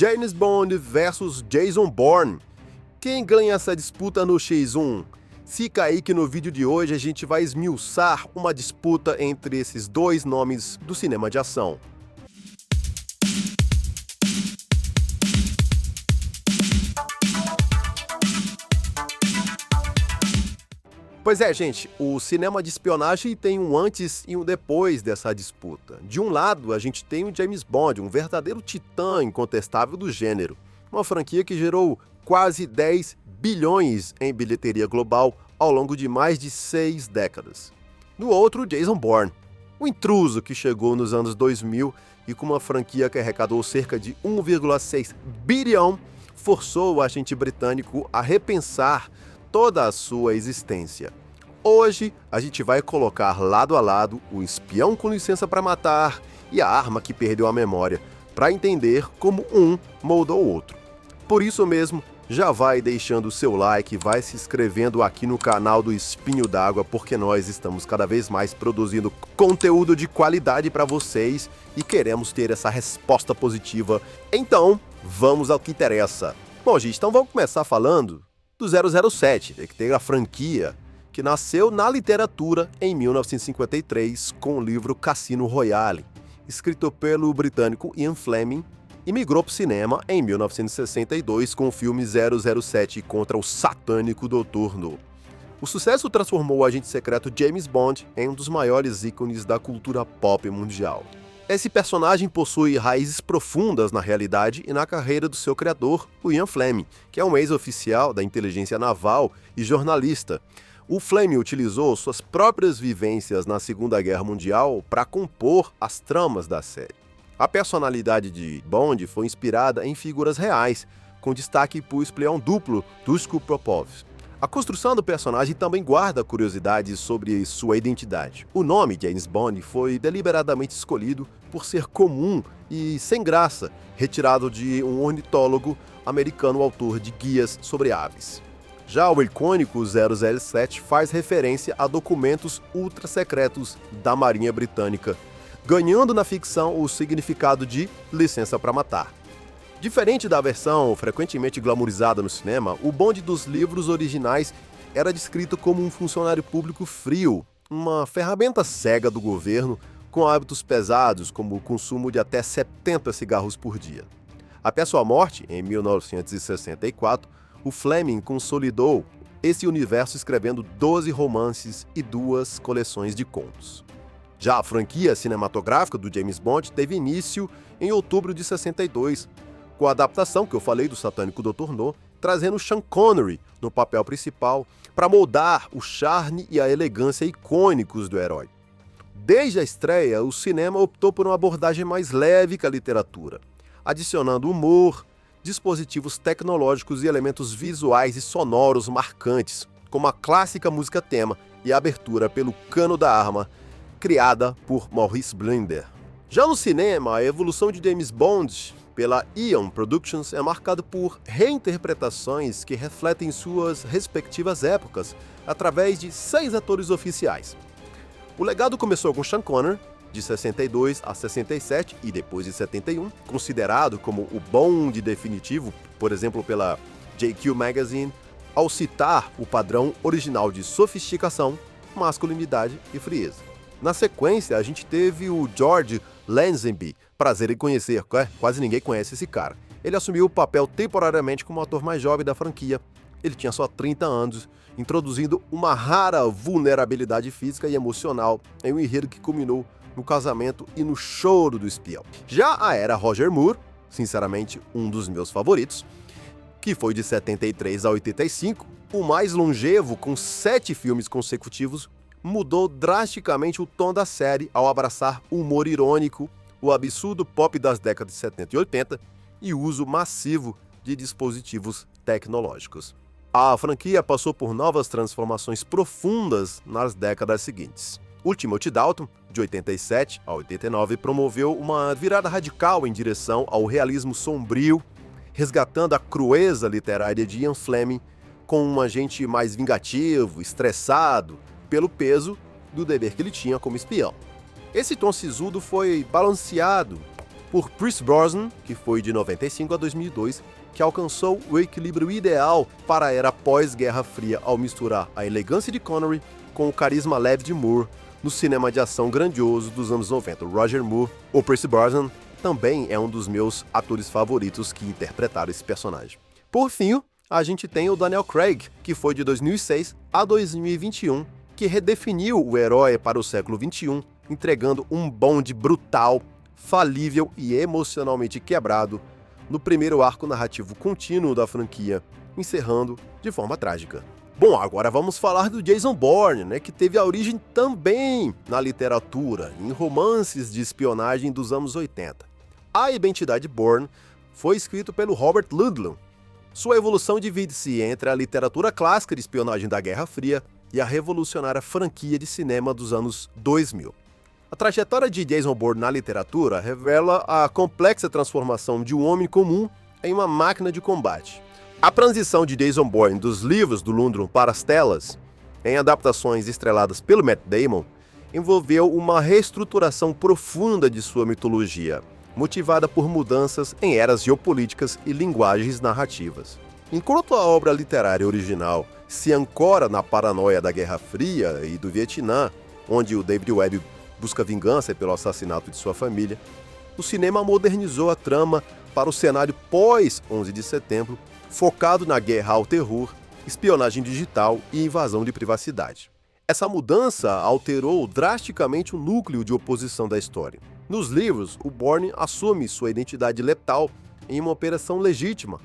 James Bond versus Jason Bourne. Quem ganha essa disputa no X1? Fica aí que no vídeo de hoje a gente vai esmiuçar uma disputa entre esses dois nomes do cinema de ação. Pois é, gente, o cinema de espionagem tem um antes e um depois dessa disputa. De um lado, a gente tem o James Bond, um verdadeiro titã incontestável do gênero. Uma franquia que gerou quase 10 bilhões em bilheteria global ao longo de mais de 6 décadas. No outro, Jason Bourne, o intruso que chegou nos anos 2000 e com uma franquia que arrecadou cerca de 1,6 bilhão, forçou o agente britânico a repensar toda a sua existência. Hoje, a gente vai colocar lado a lado o espião com licença para matar e a arma que perdeu a memória, para entender como um moldou o outro. Por isso mesmo, já vai deixando o seu like, vai se inscrevendo aqui no canal do Espinho d'Água, porque nós estamos cada vez mais produzindo conteúdo de qualidade para vocês e queremos ter essa resposta positiva. Então, vamos ao que interessa. Bom, gente, então vamos começar falando do 007, que tem a franquia que nasceu na literatura em 1953 com o livro Cassino Royale, escrito pelo britânico Ian Fleming, e migrou para o cinema em 1962 com o filme 007 contra o satânico Dr. No. O sucesso transformou o agente secreto James Bond em um dos maiores ícones da cultura pop mundial. Esse personagem possui raízes profundas na realidade e na carreira do seu criador, o Ian Fleming, que é um ex-oficial da inteligência naval e jornalista. O Fleming utilizou suas próprias vivências na Segunda Guerra Mundial para compor as tramas da série. A personalidade de Bond foi inspirada em figuras reais, com destaque para o espião duplo Dushku Popov. A construção do personagem também guarda curiosidades sobre sua identidade. O nome James Bond foi deliberadamente escolhido por ser comum e sem graça, retirado de um ornitólogo americano autor de guias sobre aves. Já o icônico 007 faz referência a documentos ultra-secretos da Marinha Britânica, ganhando na ficção o significado de licença para matar. Diferente da versão frequentemente glamourizada no cinema, o Bond dos livros originais era descrito como um funcionário público frio, uma ferramenta cega do governo, com hábitos pesados como o consumo de até 70 cigarros por dia. Até sua morte, em 1964, o Fleming consolidou esse universo escrevendo 12 romances e 2 coleções de contos. Já a franquia cinematográfica do James Bond teve início em outubro de 62, com a adaptação que eu falei do satânico Dr. No, trazendo Sean Connery no papel principal para moldar o charme e a elegância icônicos do herói. Desde a estreia, o cinema optou por uma abordagem mais leve que a literatura, adicionando humor, dispositivos tecnológicos e elementos visuais e sonoros marcantes, como a clássica música tema e a abertura pelo cano da arma, criada por Maurice Blinder. Já no cinema, a evolução de James Bond pela Eon Productions é marcada por reinterpretações que refletem suas respectivas épocas, através de 6 atores oficiais. O legado começou com Sean Connery, de 62 a 67 e depois de 71, considerado como o Bond definitivo, por exemplo pela JQ Magazine, ao citar o padrão original de sofisticação, masculinidade e frieza. Na sequência, a gente teve o George Lazenby, prazer em conhecer, quase ninguém conhece esse cara. Ele assumiu o papel temporariamente como o ator mais jovem da franquia. Ele tinha só 30 anos, introduzindo uma rara vulnerabilidade física e emocional em um enredo que culminou no casamento e no choro do espião. Já a era Roger Moore, sinceramente um dos meus favoritos, que foi de 73 a 85, o mais longevo com 7 filmes consecutivos, mudou drasticamente o tom da série ao abraçar o humor irônico, o absurdo pop das décadas de 70 e 80 e o uso massivo de dispositivos tecnológicos. A franquia passou por novas transformações profundas nas décadas seguintes. O Timothy Dalton, de 87 a 89, promoveu uma virada radical em direção ao realismo sombrio, resgatando a crueza literária de Ian Fleming com um agente mais vingativo, estressado, pelo peso do dever que ele tinha como espião. Esse tom sisudo foi balanceado por Pierce Brosnan, que foi de 95 a 2002, que alcançou o equilíbrio ideal para a era pós-Guerra Fria ao misturar a elegância de Connery com o carisma leve de Moore no cinema de ação grandioso dos anos 90. Roger Moore, ou Pierce Brosnan, também é um dos meus atores favoritos que interpretaram esse personagem. Por fim, a gente tem o Daniel Craig, que foi de 2006 a 2021, que redefiniu o herói para o século XXI, entregando um Bond brutal, falível e emocionalmente quebrado no primeiro arco narrativo contínuo da franquia, encerrando de forma trágica. Bom, agora vamos falar do Jason Bourne, que teve a origem também na literatura, em romances de espionagem dos anos 80. A identidade Bourne foi escrita pelo Robert Ludlum. Sua evolução divide-se entre a literatura clássica de espionagem da Guerra Fria e a revolucionária franquia de cinema dos anos 2000. A trajetória de Jason Bourne na literatura revela a complexa transformação de um homem comum em uma máquina de combate. A transição de Jason Bourne dos livros do Ludlum para as telas, em adaptações estreladas pelo Matt Damon, envolveu uma reestruturação profunda de sua mitologia, motivada por mudanças em eras geopolíticas e linguagens narrativas. Enquanto a obra literária original se ancora na paranoia da Guerra Fria e do Vietnã, onde o David Webb busca vingança pelo assassinato de sua família, o cinema modernizou a trama para o cenário pós-11 de setembro, focado na guerra ao terror, espionagem digital e invasão de privacidade. Essa mudança alterou drasticamente o núcleo de oposição da história. Nos livros, o Bourne assume sua identidade letal em uma operação legítima,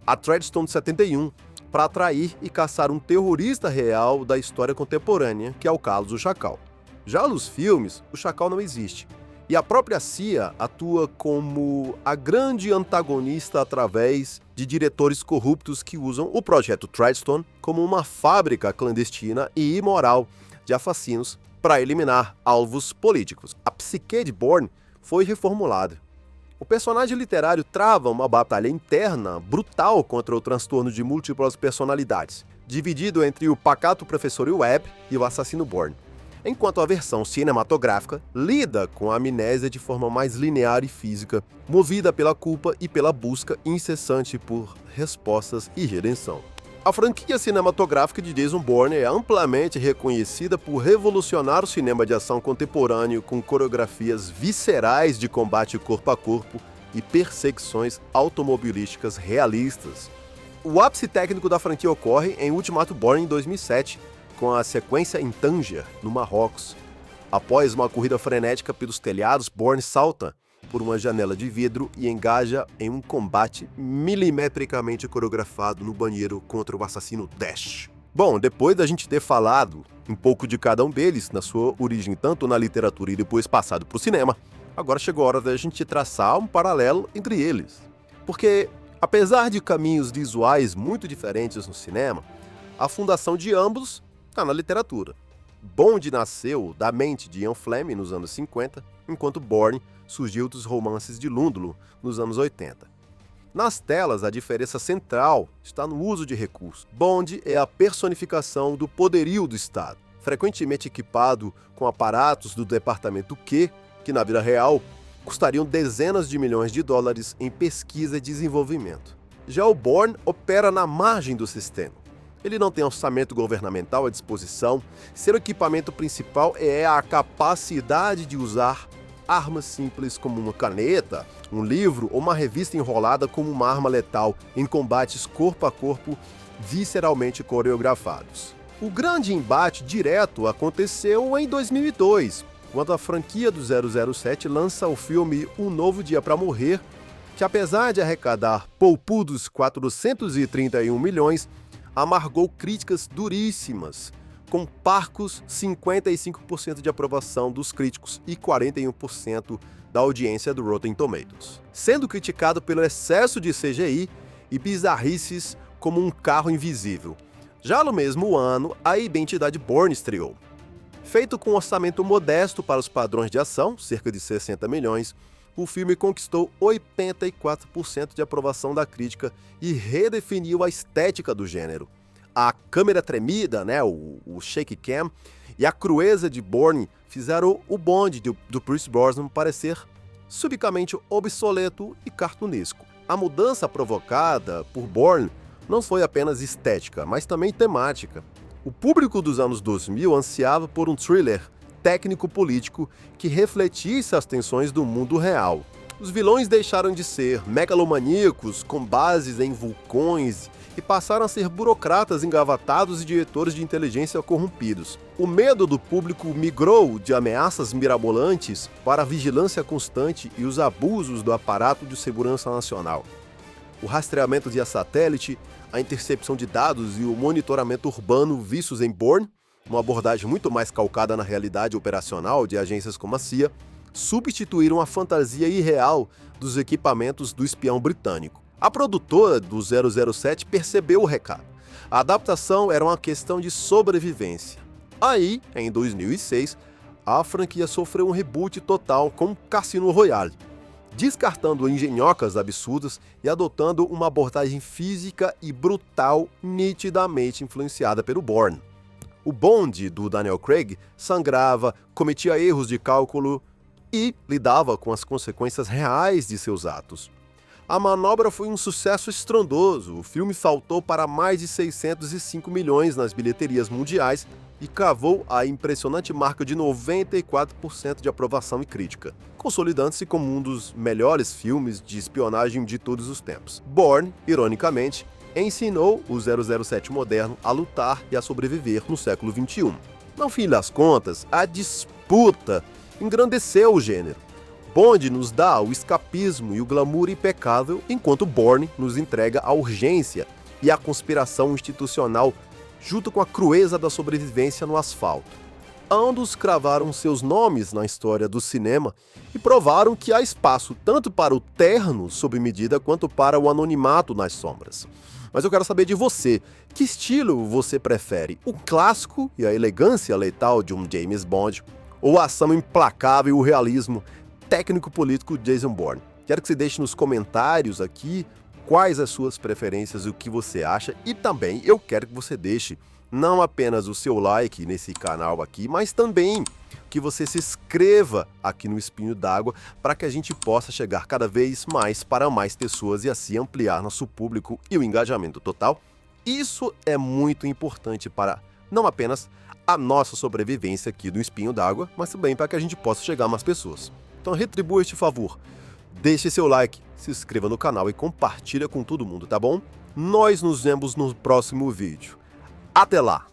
a Treadstone 71, para atrair e caçar um terrorista real da história contemporânea, que é o Carlos o Chacal. Já nos filmes, o Chacal não existe, e a própria CIA atua como a grande antagonista através de diretores corruptos que usam o projeto Treadstone como uma fábrica clandestina e imoral de assassinos para eliminar alvos políticos. A psique de Bourne foi reformulada. O personagem literário trava uma batalha interna brutal contra o transtorno de múltiplas personalidades, dividido entre o pacato professor Webb e o assassino Bourne, enquanto a versão cinematográfica lida com a amnésia de forma mais linear e física, movida pela culpa e pela busca incessante por respostas e redenção. A franquia cinematográfica de Jason Bourne é amplamente reconhecida por revolucionar o cinema de ação contemporâneo com coreografias viscerais de combate corpo a corpo e perseguições automobilísticas realistas. O ápice técnico da franquia ocorre em Ultimato Bourne em 2007, com a sequência em Tanger, no Marrocos. Após uma corrida frenética pelos telhados, Bourne salta por uma janela de vidro e engaja em um combate milimetricamente coreografado no banheiro contra o assassino Dash. Bom, depois da gente ter falado um pouco de cada um deles, na sua origem tanto na literatura e depois passado para o cinema, agora chegou a hora da gente traçar um paralelo entre eles. Porque, apesar de caminhos visuais muito diferentes no cinema, a fundação de ambos está na literatura. Bond nasceu da mente de Ian Fleming nos anos 50, enquanto Bourne surgiu dos romances de Ludlum nos anos 80. Nas telas, a diferença central está no uso de recursos. Bond é a personificação do poderio do Estado, frequentemente equipado com aparatos do Departamento Q, que na vida real custariam dezenas de milhões de dólares em pesquisa e desenvolvimento. Já o Bourne opera na margem do sistema. Ele não tem orçamento governamental à disposição, seu equipamento principal é a capacidade de usar armas simples como uma caneta, um livro ou uma revista enrolada como uma arma letal em combates corpo a corpo visceralmente coreografados. O grande embate direto aconteceu em 2002, quando a franquia do 007 lança o filme Um Novo Dia para Morrer, que apesar de arrecadar poupudos 431 milhões, amargou críticas duríssimas, com parcos 55% de aprovação dos críticos e 41% da audiência do Rotten Tomatoes, sendo criticado pelo excesso de CGI e bizarrices como um carro invisível. Já no mesmo ano, a Identidade Bourne estreou. Feito com um orçamento modesto para os padrões de ação, cerca de 60 milhões, o filme conquistou 84% de aprovação da crítica e redefiniu a estética do gênero. A câmera tremida, o shake cam, e a crueza de Bourne fizeram o Bond do Pierce Brosnan parecer subicamente obsoleto e cartunesco. A mudança provocada por Bourne não foi apenas estética, mas também temática. O público dos anos 2000 ansiava por um thriller técnico-político que refletisse as tensões do mundo real. Os vilões deixaram de ser megalomaníacos com bases em vulcões e passaram a ser burocratas engavatados e diretores de inteligência corrompidos. O medo do público migrou de ameaças mirabolantes para a vigilância constante e os abusos do aparato de segurança nacional. O rastreamento via satélite, a intercepção de dados e o monitoramento urbano vistos em Bourne, uma abordagem muito mais calcada na realidade operacional de agências como a CIA, substituíram a fantasia irreal dos equipamentos do espião britânico. A produtora do 007 percebeu o recado. A adaptação era uma questão de sobrevivência. Aí, em 2006, a franquia sofreu um reboot total com Cassino Royale, descartando engenhocas absurdas e adotando uma abordagem física e brutal nitidamente influenciada pelo Bourne. O Bond do Daniel Craig sangrava, cometia erros de cálculo e lidava com as consequências reais de seus atos. A manobra foi um sucesso estrondoso. O filme saltou para mais de 605 milhões nas bilheterias mundiais e cravou a impressionante marca de 94% de aprovação e crítica, consolidando-se como um dos melhores filmes de espionagem de todos os tempos. Bourne, ironicamente, ensinou o 007 moderno a lutar e a sobreviver no século XXI. No fim das contas, a disputa engrandeceu o gênero. Bond nos dá o escapismo e o glamour impecável, enquanto Bourne nos entrega a urgência e a conspiração institucional junto com a crueza da sobrevivência no asfalto. Ambos cravaram seus nomes na história do cinema e provaram que há espaço tanto para o terno sob medida quanto para o anonimato nas sombras. Mas eu quero saber de você, que estilo você prefere? O clássico e a elegância letal de um James Bond, ou a ação implacável e o realismo técnico-político de Jason Bourne? Quero que você deixe nos comentários aqui quais as suas preferências e o que você acha, e também eu quero que você deixe não apenas o seu like nesse canal aqui, mas também que você se inscreva aqui no Espinho d'Água para que a gente possa chegar cada vez mais para mais pessoas e assim ampliar nosso público e o engajamento total. Isso é muito importante para não apenas a nossa sobrevivência aqui do Espinho d'Água, mas também para que a gente possa chegar a mais pessoas. Então retribua este favor, deixe seu like, se inscreva no canal e compartilha com todo mundo, tá bom? Nós nos vemos no próximo vídeo. Até lá!